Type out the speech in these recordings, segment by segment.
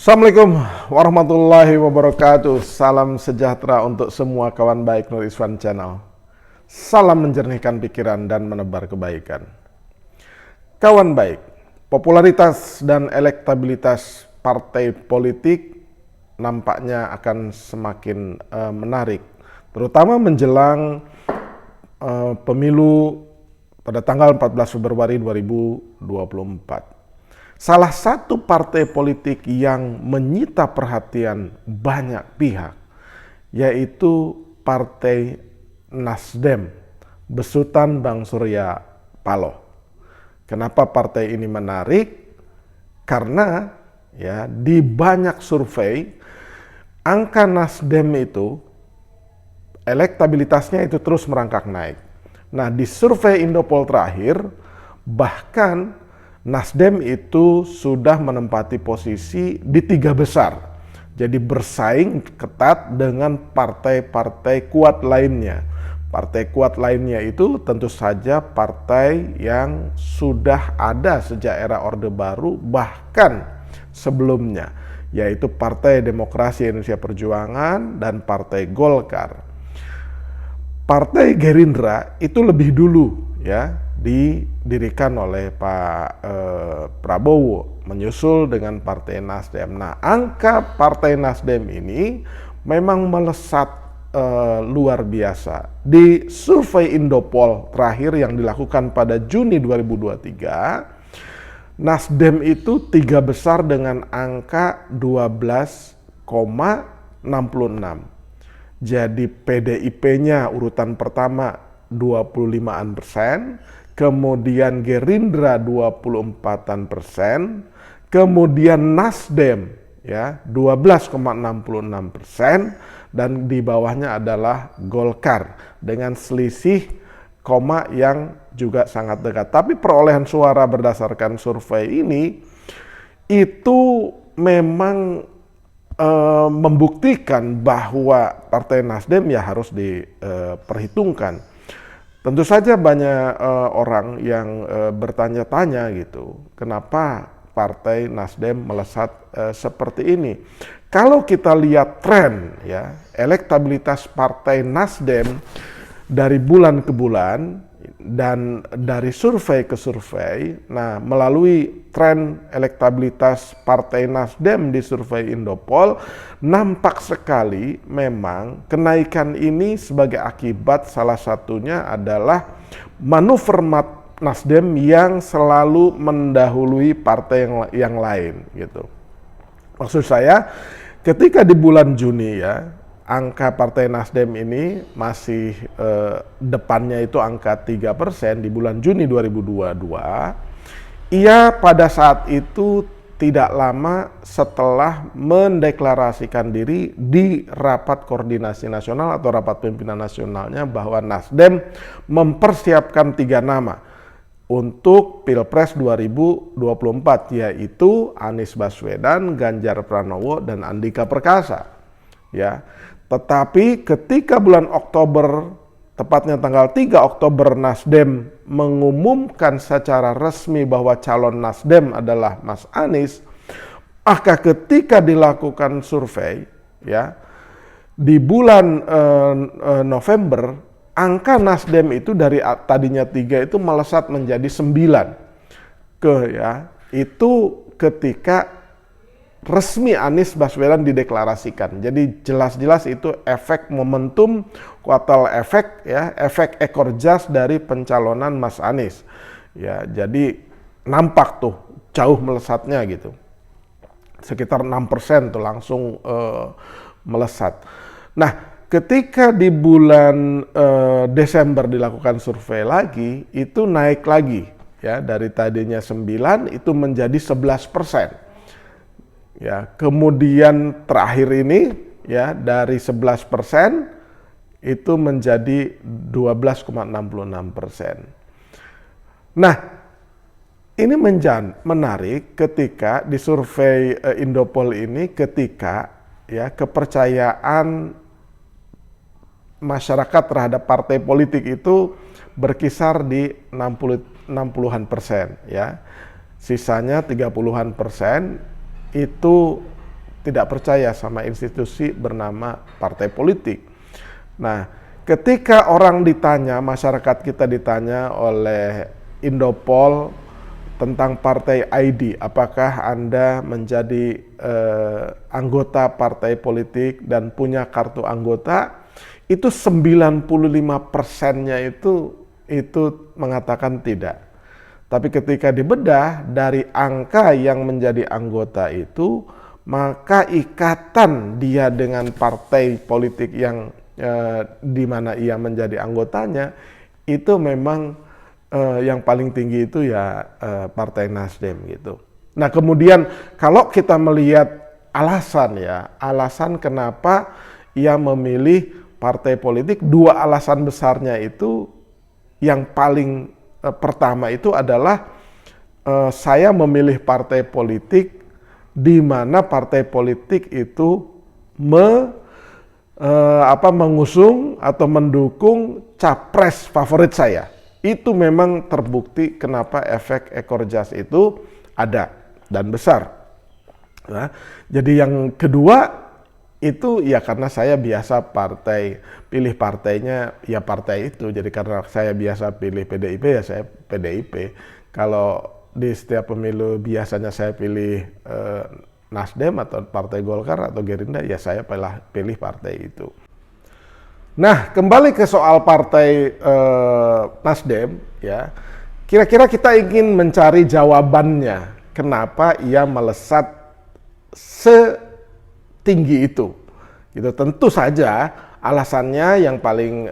Assalamualaikum warahmatullahi wabarakatuh. Salam sejahtera untuk semua kawan baik Nur Iswan Channel. Salam menjernihkan pikiran dan menebar kebaikan. Kawan baik, popularitas dan elektabilitas partai politik nampaknya akan semakin menarik, terutama menjelang pemilu pada tanggal 14 Februari 2024. Salah satu partai politik yang menyita perhatian banyak pihak, yaitu Partai Nasdem, besutan Bang Surya Paloh. Kenapa partai ini menarik? Karena ya di banyak survei, angka Nasdem itu, elektabilitasnya itu terus merangkak naik. Nah, di survei Indopol terakhir, bahkan Nasdem itu sudah menempati posisi di 3 besar. Jadi bersaing ketat dengan partai-partai kuat lainnya. Partai kuat lainnya itu tentu saja partai yang sudah ada sejak era Orde Baru bahkan sebelumnya, yaitu Partai Demokrasi Indonesia Perjuangan dan Partai Golkar. Partai Gerindra itu lebih dulu ya didirikan oleh Pak Prabowo, menyusul dengan Partai Nasdem. Nah, angka Partai Nasdem ini memang melesat luar biasa. Di survei Indopol terakhir yang dilakukan pada Juni 2023, Nasdem itu 3 besar dengan angka 12,66. Jadi PDIP-nya urutan pertama 25%, kemudian Gerindra 24%, kemudian Nasdem ya 12,66%, dan di bawahnya adalah Golkar dengan selisih koma yang juga sangat dekat. Tapi perolehan suara berdasarkan survei ini itu memang membuktikan bahwa Partai Nasdem ya harus diperhitungkan. Tentu saja banyak orang yang bertanya-tanya gitu, kenapa Partai Nasdem melesat seperti ini? Kalau kita lihat tren ya, elektabilitas Partai Nasdem dari bulan ke bulan dan dari survei ke survei, nah melalui tren elektabilitas Partai Nasdem di survei Indopol, nampak sekali memang kenaikan ini sebagai akibat salah satunya adalah manuver Nasdem yang selalu mendahului partai yang lain gitu. Maksud saya, ketika di bulan Juni ya, angka Partai Nasdem ini masih depannya itu angka 3% di bulan Juni 2022. Ia pada saat itu tidak lama setelah mendeklarasikan diri di rapat koordinasi nasional atau rapat pimpinan nasionalnya bahwa Nasdem mempersiapkan 3 nama untuk Pilpres 2024, yaitu Anies Baswedan, Ganjar Pranowo, dan Andika Perkasa. Ya, tetapi ketika bulan Oktober, tepatnya tanggal 3 Oktober, Nasdem mengumumkan secara resmi bahwa calon Nasdem adalah Mas Anies, maka ketika dilakukan survei ya di bulan November, angka Nasdem itu dari tadinya 3 itu melesat menjadi 9 itu ketika resmi Anies Baswedan dideklarasikan. Jadi jelas-jelas itu efek momentum, kuartal efek ya, efek ekor jas dari pencalonan Mas Anies. Ya, jadi nampak tuh jauh melesatnya gitu. Sekitar 6% tuh langsung melesat. Nah, ketika di bulan Desember dilakukan survei lagi, itu naik lagi ya, dari tadinya 9 itu menjadi 11%. Ya, kemudian terakhir ini ya dari 11% itu menjadi 12,66%. Nah, ini menarik ketika di survei Indopol ini, ketika ya kepercayaan masyarakat terhadap partai politik itu berkisar di 60-an persen ya. Sisanya 30-an persen itu tidak percaya sama institusi bernama partai politik. Nah, ketika orang ditanya, masyarakat kita ditanya oleh Indopol tentang partai ID, apakah Anda menjadi anggota partai politik dan punya kartu anggota, itu 95%-nya itu mengatakan tidak. Tapi ketika dibedah dari angka yang menjadi anggota itu, maka ikatan dia dengan partai politik yang di mana ia menjadi anggotanya itu memang yang paling tinggi itu ya Partai Nasdem gitu. Nah kemudian kalau kita melihat alasan kenapa ia memilih partai politik, dua alasan besarnya itu yang paling pertama itu adalah saya memilih partai politik di mana partai politik itu mengusung atau mendukung capres favorit saya. Itu memang terbukti kenapa efek ekor jas itu ada dan besar. Nah, jadi yang kedua itu ya karena saya biasa pilih partainya ya partai itu. Jadi karena saya biasa pilih PDIP ya saya PDIP. Kalau di setiap pemilu biasanya saya pilih Nasdem atau Partai Golkar atau Gerindra ya saya pilih partai itu. Nah kembali ke soal partai Nasdem ya, kira-kira kita ingin mencari jawabannya kenapa ia melesat tinggi itu. Gitu. Tentu saja alasannya yang paling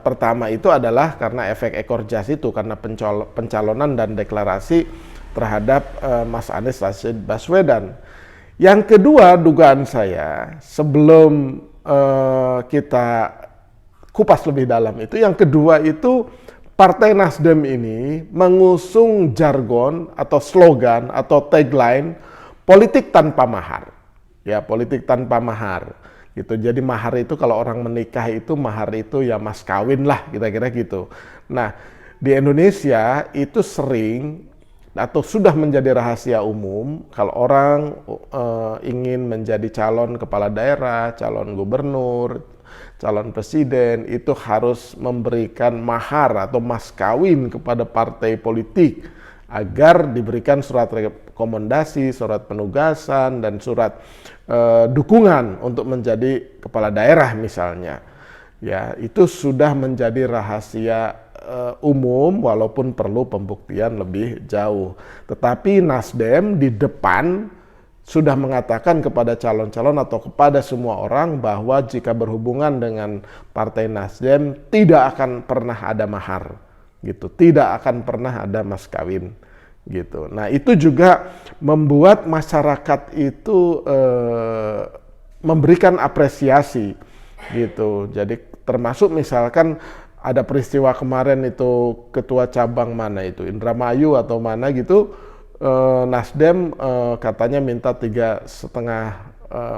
pertama itu adalah karena efek ekor jas itu, karena pencalonan dan deklarasi terhadap Mas Anies Rashid Baswedan. Yang kedua dugaan saya sebelum kita kupas lebih dalam itu, yang kedua itu Partai Nasdem ini mengusung jargon atau slogan atau tagline politik tanpa mahar. Ya, politik tanpa mahar gitu. Jadi mahar itu kalau orang menikah itu mahar itu ya mas kawin lah kira-kira gitu. Nah di Indonesia itu sering atau sudah menjadi rahasia umum kalau orang ingin menjadi calon kepala daerah, calon gubernur, calon presiden itu harus memberikan mahar atau mas kawin kepada partai politik agar diberikan surat rekomendasi, surat penugasan, dan surat dukungan untuk menjadi kepala daerah misalnya. Ya, itu sudah menjadi rahasia umum walaupun perlu pembuktian lebih jauh. Tetapi Nasdem di depan sudah mengatakan kepada calon-calon atau kepada semua orang bahwa jika berhubungan dengan Partai Nasdem tidak akan pernah ada mahar. Gitu, tidak akan pernah ada mas kawin gitu. Nah itu juga membuat masyarakat itu memberikan apresiasi gitu. Jadi termasuk misalkan ada peristiwa kemarin itu ketua cabang mana itu Indramayu atau mana gitu, Nasdem katanya minta 3,5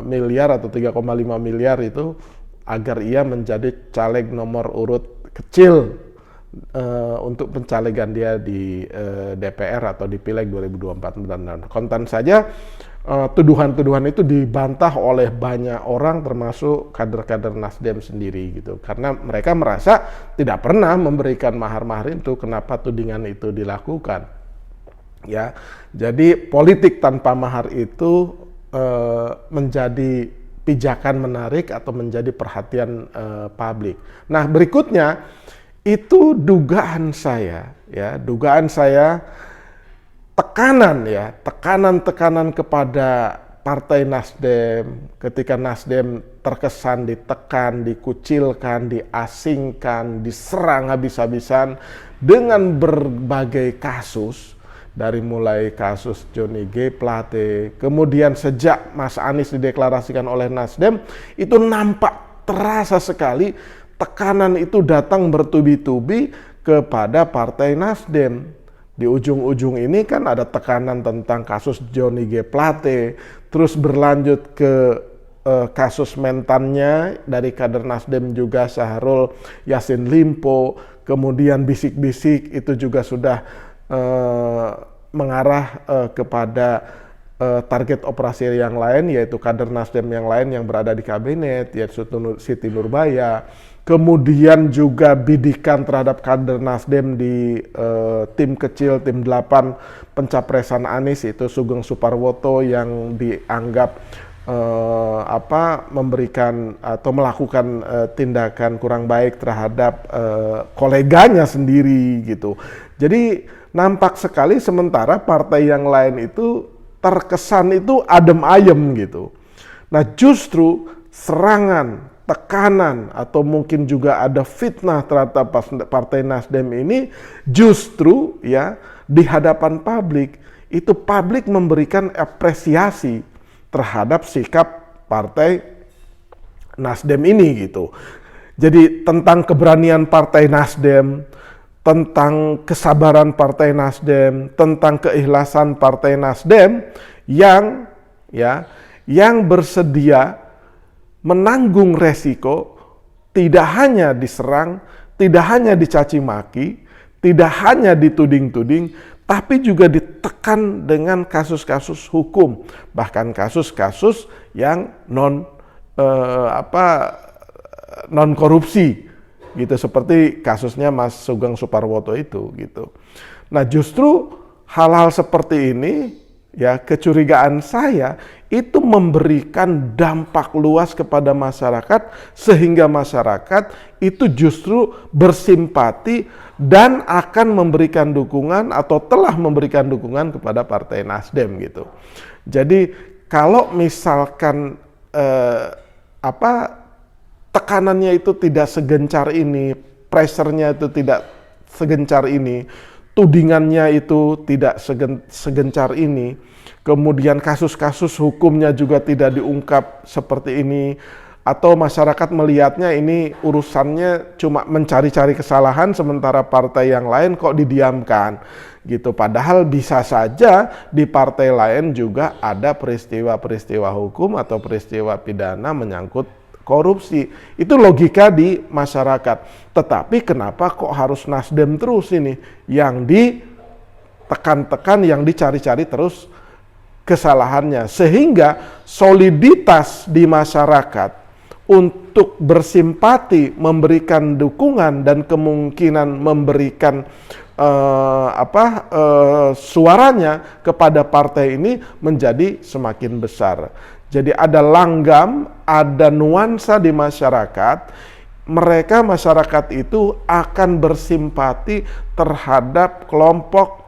miliar atau 3,5 miliar itu agar ia menjadi caleg nomor urut kecil untuk pencalegan dia di DPR atau di Pileg 2024. Dan konten saja tuduhan-tuduhan itu dibantah oleh banyak orang termasuk kader-kader Nasdem sendiri gitu. Karena mereka merasa tidak pernah memberikan mahar-mahar itu, kenapa tudingan itu dilakukan. Ya. Jadi politik tanpa mahar itu menjadi pijakan menarik atau menjadi perhatian publik. Nah, berikutnya itu dugaan saya tekanan kepada Partai Nasdem ketika Nasdem terkesan ditekan, dikucilkan, diasingkan, diserang habis-habisan dengan berbagai kasus, dari mulai kasus Johnny G. Plate, kemudian sejak Mas Anies dideklarasikan oleh Nasdem itu nampak terasa sekali tekanan itu datang bertubi-tubi kepada Partai Nasdem. Di ujung-ujung ini kan ada tekanan tentang kasus Johnny G. Plate, terus berlanjut ke kasus mentannya dari kader Nasdem juga Syahrul Yassin Limpo, kemudian bisik-bisik itu juga sudah mengarah kepada target operasi yang lain, yaitu kader Nasdem yang lain yang berada di kabinet, yaitu Siti Nurbaya. Kemudian juga bidikan terhadap kader Nasdem di tim kecil, tim 8 pencapresan Anies, itu Sugeng Suparwoto yang dianggap memberikan atau melakukan tindakan kurang baik terhadap koleganya sendiri gitu. Jadi nampak sekali sementara partai yang lain itu terkesan itu adem ayem gitu. Nah justru serangan, tekanan atau mungkin juga ada fitnah terhadap partai Nasdem ini justru ya di hadapan publik itu publik memberikan apresiasi terhadap sikap partai Nasdem ini gitu. Jadi tentang keberanian partai Nasdem, tentang kesabaran partai Nasdem, tentang keikhlasan partai Nasdem yang bersedia menanggung resiko, tidak hanya diserang, tidak hanya dicaci maki, tidak hanya dituding-tuding, tapi juga ditekan dengan kasus-kasus hukum, bahkan kasus-kasus yang non korupsi gitu, seperti kasusnya Mas Sugeng Suparwoto itu gitu. Nah justru hal-hal seperti ini ya, kecurigaan saya itu memberikan dampak luas kepada masyarakat sehingga masyarakat itu justru bersimpati dan akan memberikan dukungan atau telah memberikan dukungan kepada partai Nasdem gitu. Jadi kalau misalkan tekanannya itu tidak segencar ini, pressure-nya itu tidak segencar ini, tudingannya itu tidak segencar ini, kemudian kasus-kasus hukumnya juga tidak diungkap seperti ini, atau masyarakat melihatnya ini urusannya cuma mencari-cari kesalahan sementara partai yang lain kok didiamkan gitu. Padahal bisa saja di partai lain juga ada peristiwa-peristiwa hukum atau peristiwa pidana menyangkut korupsi. Itu logika di masyarakat. Tetapi kenapa kok harus Nasdem terus ini yang ditekan-tekan, yang dicari-cari terus kesalahannya, sehingga soliditas di masyarakat untuk bersimpati, memberikan dukungan dan kemungkinan memberikan suaranya kepada partai ini menjadi semakin besar. Jadi ada langgam, ada nuansa di masyarakat, masyarakat itu akan bersimpati terhadap kelompok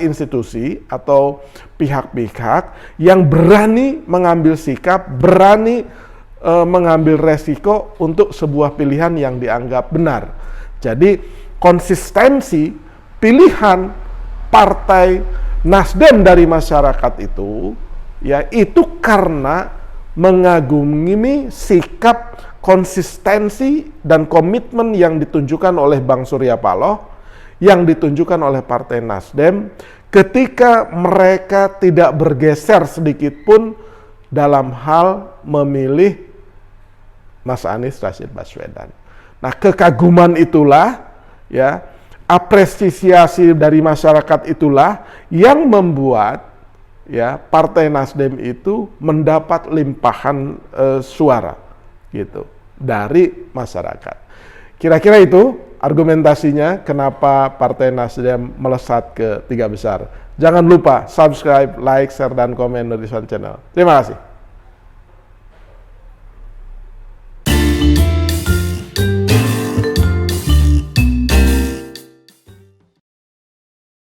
institusi atau pihak-pihak yang berani mengambil sikap, berani mengambil resiko untuk sebuah pilihan yang dianggap benar. Jadi konsistensi pilihan partai Nasdem dari masyarakat itu ya itu karena mengagumi sikap, konsistensi dan komitmen yang ditunjukkan oleh Bang Surya Paloh, yang ditunjukkan oleh partai Nasdem ketika mereka tidak bergeser sedikit pun dalam hal memilih Mas Anies Rashid Baswedan. Nah, kekaguman itulah ya, apresiasi dari masyarakat itulah yang membuat ya partai Nasdem itu mendapat limpahan suara gitu dari masyarakat. Kira-kira itu argumentasinya kenapa partai Nasdem melesat ke 3 besar. Jangan lupa subscribe, like, share, dan komen Nurdizwan Channel. Terima kasih.